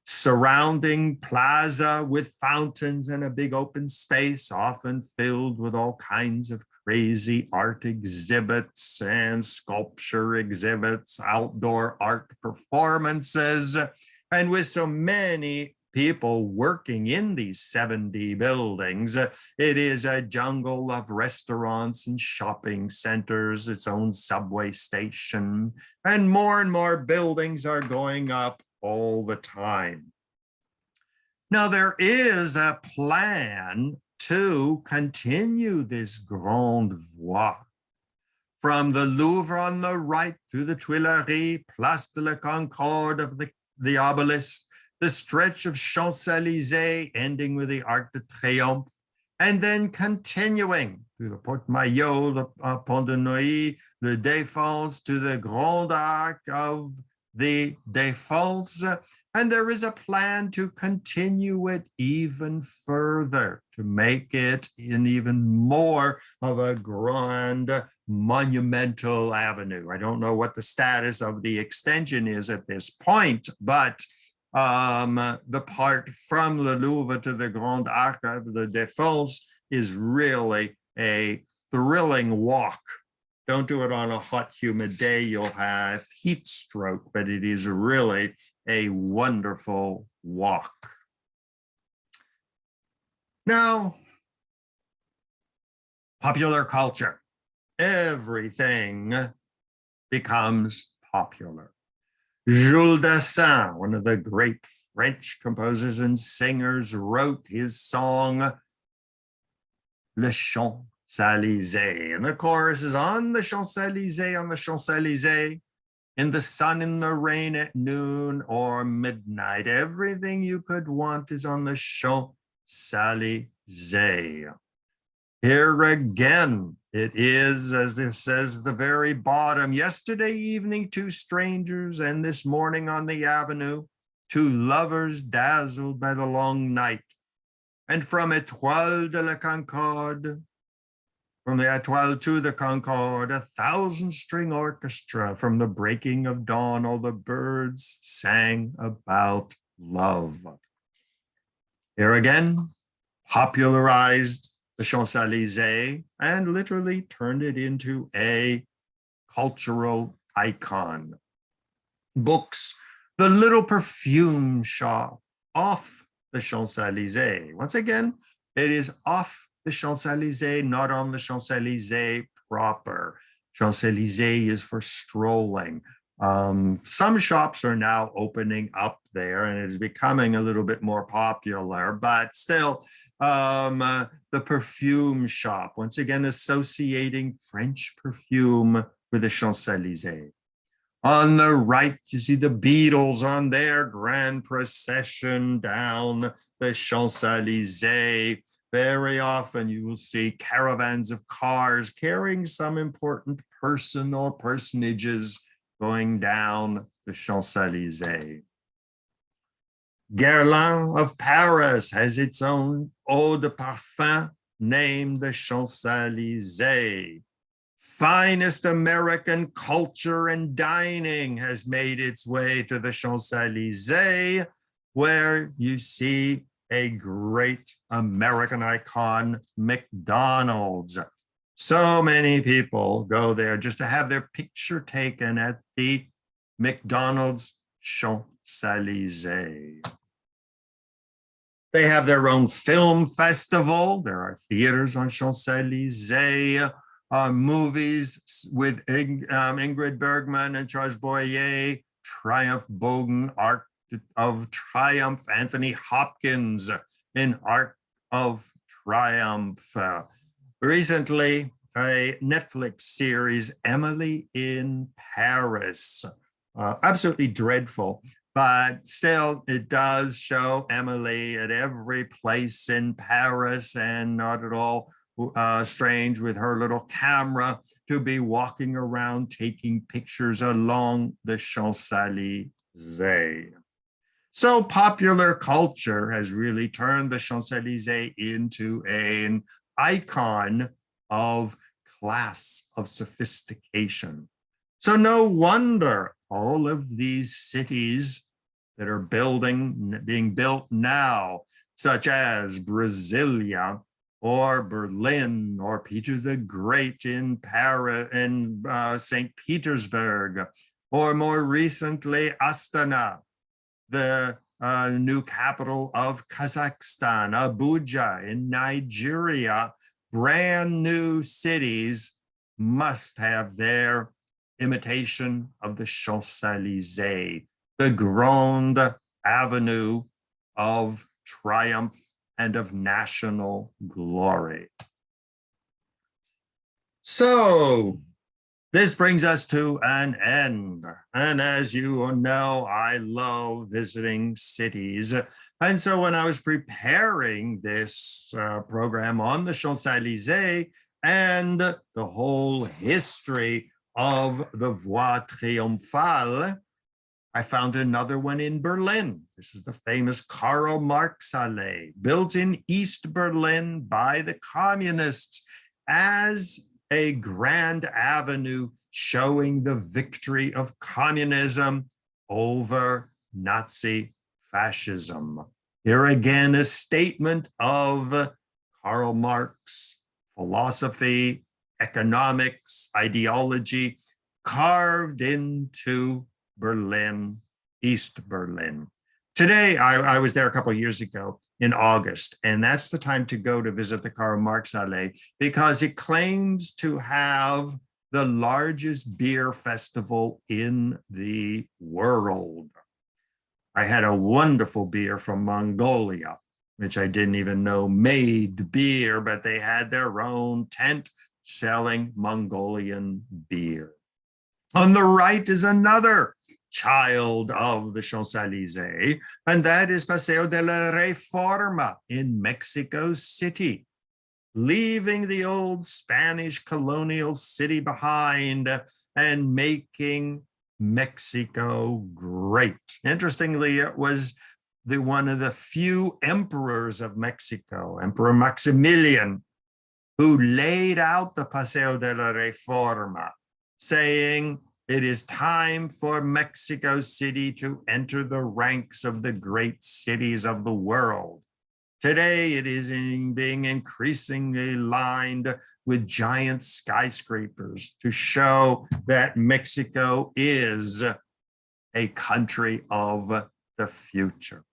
S1: Surrounding plaza with fountains and a big open space, often filled with all kinds of crazy art exhibits and sculpture exhibits, outdoor art performances, and with so many people working in these 70 buildings. It is a jungle of restaurants and shopping centers, its own subway station, and more buildings are going up all the time. Now, there is a plan to continue this Grande Voie from the Louvre on the right through the Tuileries, Place de la Concorde of the obelisk, the stretch of Champs-Elysees ending with the Arc de Triomphe, and then continuing through the Porte Maillot, the Pont de Neuilly, the Défense to the Grand Arc of the Défense. And there is a plan to continue it even further, to make it an even more of a grand monumental avenue. I don't know what the status of the extension is at this point, but the part from the Louvre to the Grand Arc of the Défense is really a thrilling walk. Don't do it on a hot, humid day. You'll have heat stroke, but it is really a wonderful walk. Now, popular culture. Everything becomes popular. Jules Dassin, one of the great French composers and singers, wrote his song, Le Champs-Elysees. And the chorus is on the Champs-Elysees, on the Champs-Elysees, in the sun, in the rain, at noon or midnight. Everything you could want is on the Champs-Elysees. Here again, it is, as it says, the very bottom. Yesterday evening, two strangers, and this morning on the avenue, two lovers dazzled by the long night. And from Étoile de la Concorde, from the Étoile to the Concorde, a 1,000-string orchestra. From the breaking of dawn, all the birds sang about love. Here again, popularized the Champs-Elysees and literally turned it into a cultural icon. Books, the little perfume shop off the Champs-Elysees. Once again, it is off the Champs-Elysees, not on the Champs-Elysees proper. Champs-Elysees is for strolling. Some shops are now opening up there and it is becoming a little bit more popular, but still the perfume shop, once again, associating French perfume with the Champs-Elysees. On the right, you see the Beatles on their grand procession down the Champs-Elysees. Very often you will see caravans of cars carrying some important person or personages going down the Champs-Elysees. Guerlain of Paris has its own eau de parfum named the Champs-Elysees. Finest American culture and dining has made its way to the Champs-Elysees, where you see a great American icon, McDonald's. So many people go there just to have their picture taken at the McDonald's Champs-Elysees. They have their own film festival. There are theaters on Champs-Elysees, movies with Ingrid Bergman and Charles Boyer, Triumph Bogen, Arc of Triumph, Anthony Hopkins in Arc of Triumph. Recently, a Netflix series, Emily in Paris. Absolutely dreadful, but still it does show Emily at every place in Paris, and not at all strange with her little camera to be walking around taking pictures along the Champs-Elysees. So popular culture has really turned the Champs-Elysees into an icon of class, of sophistication. So no wonder all of these cities that are being built now, such as Brasilia or Berlin or Peter the Great in Paris, in St. Petersburg, or more recently Astana, the new capital of Kazakhstan, Abuja in Nigeria, brand new cities must have their imitation of the Champs-Elysees, the Grande Avenue of triumph and of national glory. So this brings us to an end. And as you know, I love visiting cities. And so when I was preparing this program on the Champs-Elysees and the whole history of the Voie Triomphale, I found another one in Berlin. This is the famous Karl Marx Allee, built in East Berlin by the communists as a grand avenue showing the victory of communism over Nazi fascism. Here again, a statement of Karl Marx philosophy, economics, ideology, carved into Berlin, East Berlin. Today, I was there a couple of years ago in August, and that's the time to go to visit the Karl Marx Allee because it claims to have the largest beer festival in the world. I had a wonderful beer from Mongolia, which I didn't even know made beer, but they had their own tent selling Mongolian beer. On the right is another child of the Champs-Elysees, and that is Paseo De La Reforma in Mexico City, leaving the old Spanish colonial city behind and making Mexico great. Interestingly, it was one of the few emperors of Mexico, Emperor Maximilian, who laid out the Paseo de la Reforma, saying, it is time for Mexico City to enter the ranks of the great cities of the world. Today, it is being increasingly lined with giant skyscrapers to show that Mexico is a country of the future.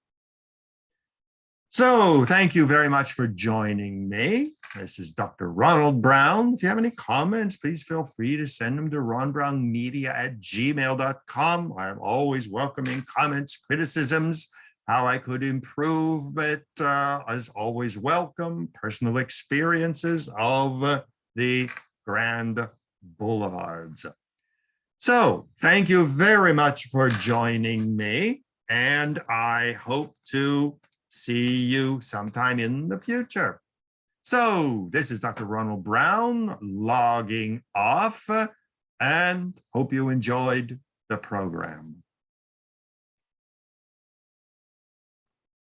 S1: So thank you very much for joining me. This is Dr. Ronald Brown. If you have any comments, please feel free to send them to ronbrownmedia@gmail.com. I'm always welcoming comments, criticisms, how I could improve, but as always welcome personal experiences of the Grand Boulevards. So thank you very much for joining me, and I hope to see you sometime in the future. So this is Dr. Ronald Brown logging off, and hope you enjoyed the program.